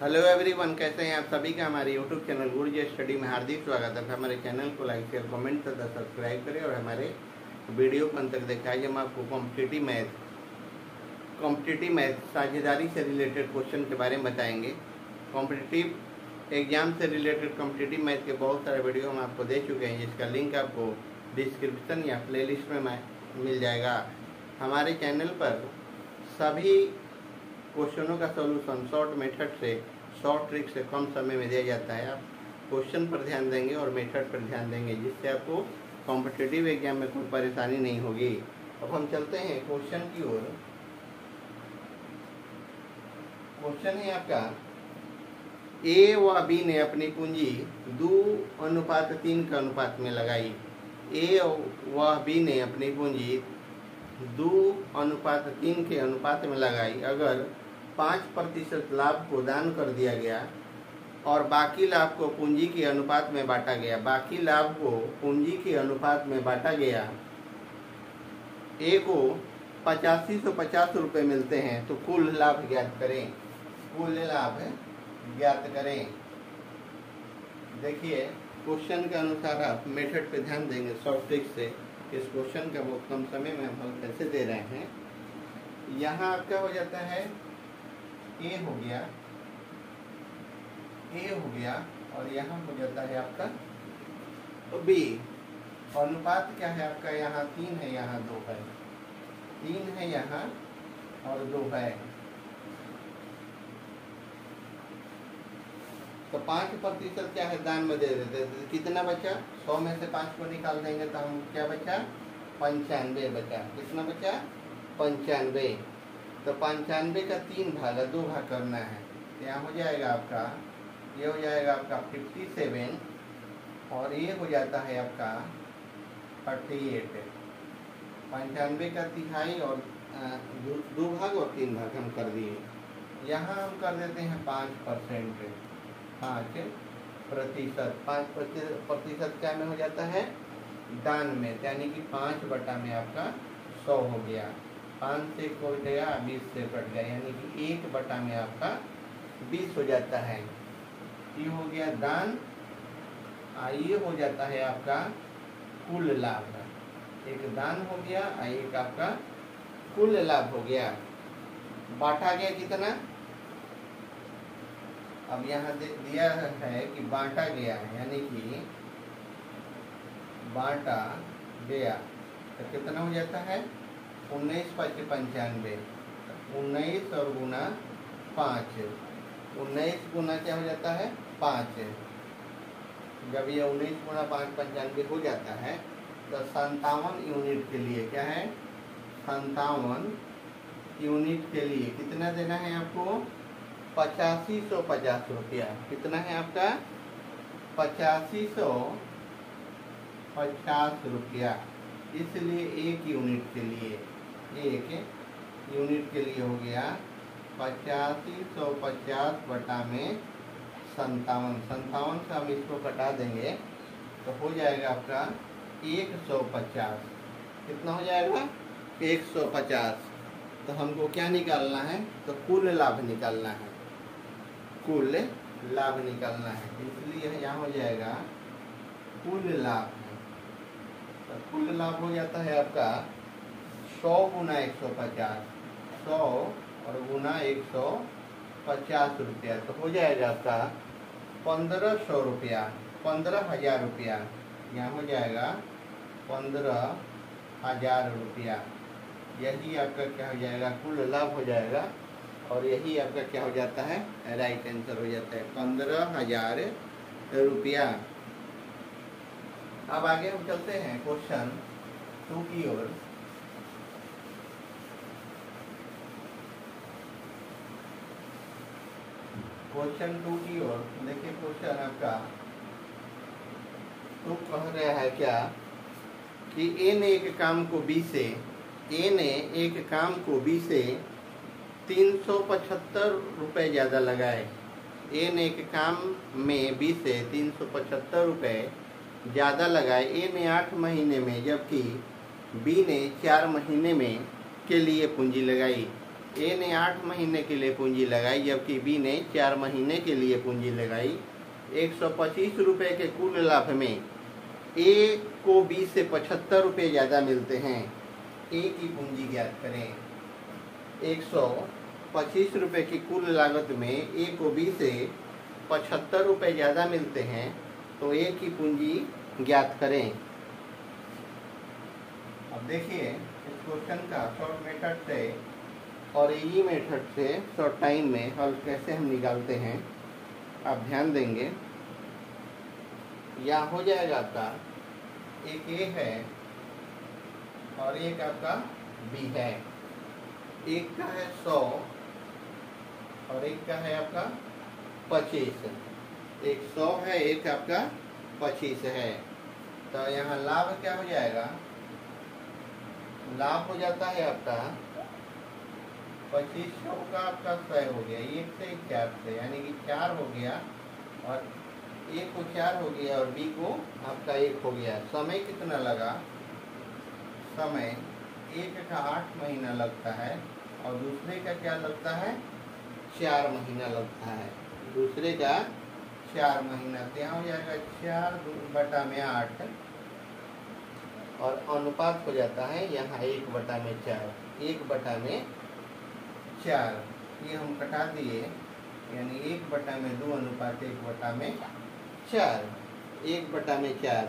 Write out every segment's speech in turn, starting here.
Hello everyone, कैसे हैं आप सभी का हमारे यूट्यूब चैनल गुरुजी स्टडी में हार्दिक स्वागत है। हमारे चैनल को लाइक शेयर कमेंट तथा सब्सक्राइब करें और हमारे वीडियो को अंत तक दिखाइए। हम आपको कॉम्पिटिटिव मैथ साझेदारी से रिलेटेड क्वेश्चन के बारे में बताएंगे। कॉम्पिटिटिव एग्जाम से रिलेटेड कॉम्पिटिटिव मैथ के बहुत सारे वीडियो हम आपको दे चुके हैं, जिसका लिंक आपको डिस्क्रिप्शन या प्लेलिस्ट में मिल जाएगा। हमारे चैनल पर सभी क्वेश्चनों का सॉल्यूशन शॉर्ट मेथड से, शॉर्ट ट्रिक से कम समय में दिया जाता है। आप क्वेश्चन पर ध्यान देंगे और मेथड पर ध्यान देंगे, जिससे आपको कॉम्पिटिटिव एग्जाम में कोई परेशानी नहीं होगी। अब हम चलते हैं क्वेश्चन की ओर। क्वेश्चन है आपका, ए व बी ने अपनी पूंजी 2:3 के अनुपात में लगाई। ए व बी ने अपनी पूंजी 2:3 के अनुपात में लगाई। अगर 5% लाभ को दान कर दिया गया और बाकी लाभ को पूंजी के अनुपात में बांटा गया। बाकी लाभ को पूंजी के अनुपात में बांटा गया। ए को 8550 रुपये मिलते हैं, तो कुल लाभ ज्ञात करें। कुल लाभ ज्ञात करें। देखिए, क्वेश्चन के अनुसार आप मेथड पे ध्यान देंगे शॉर्ट ट्रिक से। इस क्वेश्चन का बहुत कम समय में हम हल कैसे दे रहे हैं। यहाँ क्या हो जाता है, ए हो गया और यहाँ हो जाता है आपका बी। अनुपात क्या है आपका, यहाँ 3 है, यहाँ 2 है। 3 है यहाँ और 2 है। तो 5% क्या है, दान में दे देते हैं। कितना बचा, 100 में से 5 को निकाल देंगे तो हम क्या बचा, 95 बचा। कितना बचा, 95। तो 95 का 3 भाग, 2 भाग करना है। यहाँ हो जाएगा आपका, ये हो जाएगा आपका 57 और ये हो जाता है आपका 38। 95 का तिहाई और 2 भाग और 3 भाग हम कर दिए। यहाँ हम कर देते हैं 5%। 5% क्या में हो जाता है, दान में, यानी कि 5 में आपका 100 हो गया। 5 से कट गया, 20 से कट गया, यानी कि 1 में आपका 20 हो जाता है। ये हो गया दान। ये हो जाता है आपका कुल लाभ। एक दान हो गया, एक आपका कुल लाभ हो गया। बांटा गया कितना, अब यहाँ दिया है कि बांटा गया है, यानी कि बांटा गया तो कितना हो जाता है, 19×5 = 95। 19 और गुना 5, 19 गुना क्या हो जाता है, 5। जब ये 19 गुना 5 95 हो जाता है तो 57 यूनिट के लिए क्या है, 57 यूनिट के लिए कितना देना है आपको, 8550 रुपया। कितना है आपका, 8550 रुपया। इसलिए 1 यूनिट के लिए, 1 यूनिट के लिए हो गया 8550 बटा में 57। 57 से हम इसको कटा देंगे तो हो जाएगा आपका 150। कितना हो जाएगा, 150। तो हमको क्या निकालना है, तो कुल लाभ निकालना है। कुल लाभ निकालना है, इसलिए यहाँ हो जाएगा कुल लाभ। तो कुल लाभ हो जाता है आपका 100 गुना 150, 100 और गुना 150 रुपया। तो हो जाएगा आपका 1500 रुपया, 15,000 रुपया। यहाँ हो जाएगा 15,000 रुपया। यही आपका क्या हो जाएगा, कुल लाभ हो जाएगा। और यही आपका क्या हो जाता है, राइट आंसर हो जाता है 15,000 रुपया। अब आगे हम चलते हैं क्वेश्चन 2 की ओर। क्वेश्चन 2 की ओर देखिए, क्वेश्चन आपका तो कह रहा है क्या कि ए ने एक काम को बी से 375 रुपये ज़्यादा लगाए। ए ने एक काम में बी से 375 रुपये ज़्यादा लगाए। ए ने 8 महीने में, जबकि बी ने 4 महीने में के लिए पूंजी लगाई। ए ने 8 महीने के लिए पूंजी लगाई, जबकि बी ने 4 महीने के लिए पूंजी लगाई। 125 रुपये के कुल लाभ में ए को बी से 75 रुपये ज़्यादा मिलते हैं। ए की पूंजी ज्ञात करें। 125 रुपये की कुल लागत में ए को बी से 75 रुपये ज़्यादा मिलते हैं, तो ए की पूंजी ज्ञात करें। अब देखिए इस क्वेश्चन का शॉर्ट मेथड से और इजी मेथड से शॉर्ट टाइम में हल कैसे हम निकालते हैं, आप ध्यान देंगे। यहाँ हो जाएगा आपका एक ए है और एक आपका बी है। एक का है 100 और एक का है आपका 25। एक 100 है, एक आपका 25 है। तो यहाँ लाभ क्या हो जाएगा? लाभ हो जाता है आपका 2500 का आपका 100 हो गया, एक से 4 से, यानी कि 4 हो गया और एक को 4 हो गया और बी को आपका 1 हो गया। समय कितना लगा? समय एक का 8 महीना लगता है और दूसरे का क्या लगता है? 4 महीना लगता है। दूसरे का 4 महीना, तो यहाँ हो जाएगा 4/8 और अनुपात हो जाता है यहाँ 1/4। 1/4 ये हम कटा दिए, यानी 1/2 अनुपात 1/4। 1/4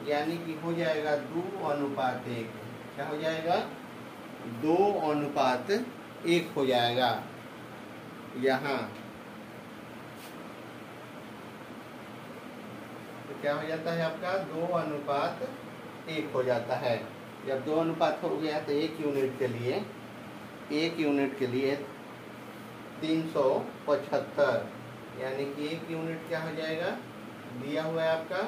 यानी कि हो जाएगा 2:1। क्या हो जाएगा? 2:1 हो जाएगा। यहाँ तो क्या हो जाता है आपका? 2:1 हो जाता है। जब 2 अनुपात हो गया तो 1 यूनिट के लिए 375, यानी कि 1 यूनिट क्या हो जाएगा? दिया हुआ है आपका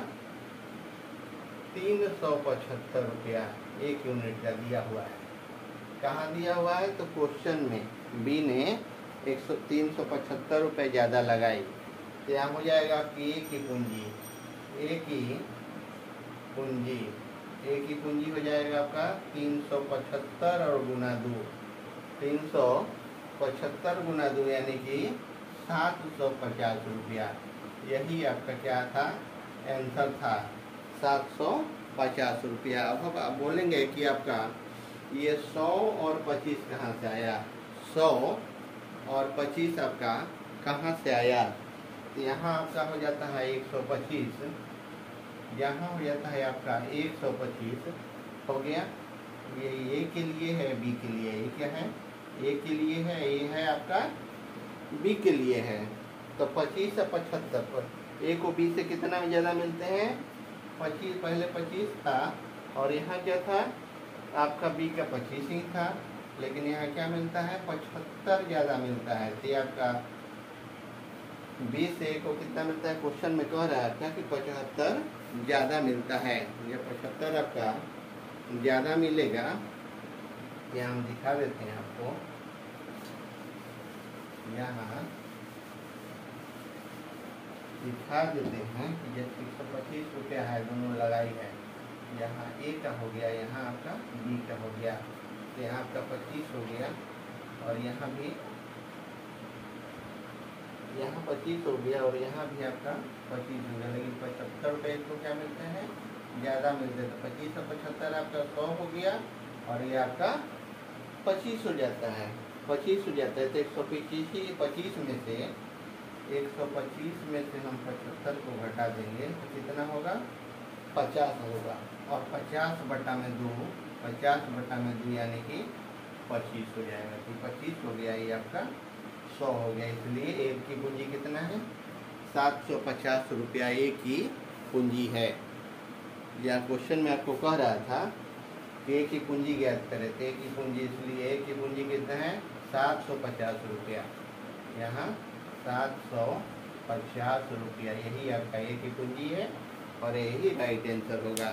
375 रुपया 1 यूनिट का दिया हुआ है। कहाँ दिया हुआ है? तो क्वेश्चन में बी ने 375 रुपये ज़्यादा लगाई। तो यहाँ हो जाएगा आपकी ए की पूंजी हो जाएगा आपका 375 और गुना 2, 375 गुना 2 यानी कि 750 रुपया। यही आपका क्या था? आंसर था 750 रुपया। अब आप बोलेंगे कि आपका ये 100 और 25 कहाँ से आया? 100 और 25 आपका कहाँ से आया? तो यहाँ आपका हो जाता है 125, यहाँ हो जाता है आपका 125 हो गया। ये ए के लिए है, बी के लिए। ये क्या है? ए के लिए है, ये है आपका बी के लिए है। तो 25 और 75 पर ए को बी से कितना में ज़्यादा मिलते हैं? 25। पहले 25 था और यहाँ क्या था? आपका बी का 25 ही था, लेकिन यहाँ क्या मिलता है? 75 ज़्यादा मिलता है। तो आपका बी से ए को कितना मिलता है? क्वेश्चन में कह रहा है आपका कि 75 ज़्यादा मिलता है। ये 75 आपका ज़्यादा मिलेगा। ये हम दिखा देते हैं आपको। यहाँ दिखा देते हैं कि जब 125 रुपया है, दोनों लगाई है। यहाँ ए का हो गया, यहाँ आपका बी का हो गया। तो यहाँ आपका 25 हो गया और यहाँ भी 25 हो गया और यहाँ भी आपका 25 हो गया। लेकिन 75 रुपये इसको क्या मिलते हैं? ज़्यादा मिलते हैं। तो 25 और 75 आपका 100 हो गया और ये आपका 25 हो जाता है। 25 हो जाता है। तो 125 में से 125 में से हम 75 को घटा देंगे तो कितना होगा? 50 होगा। और 50/2 यानी कि 25 हो जाएगा। तो 25 हो गया, ये आपका 100 हो गया। इसलिए ए की पूंजी कितना है? 750 रुपया ए की पूंजी है। या क्वेश्चन में आपको कह रहा था कि ए की पूंजी ज्ञात करें। तो ए की पूंजी, इसलिए ए की पूंजी कितना है? 750 रुपया। यहाँ 750 रुपया, यही आपका ए की पूंजी है और यही राइट आंसर होगा।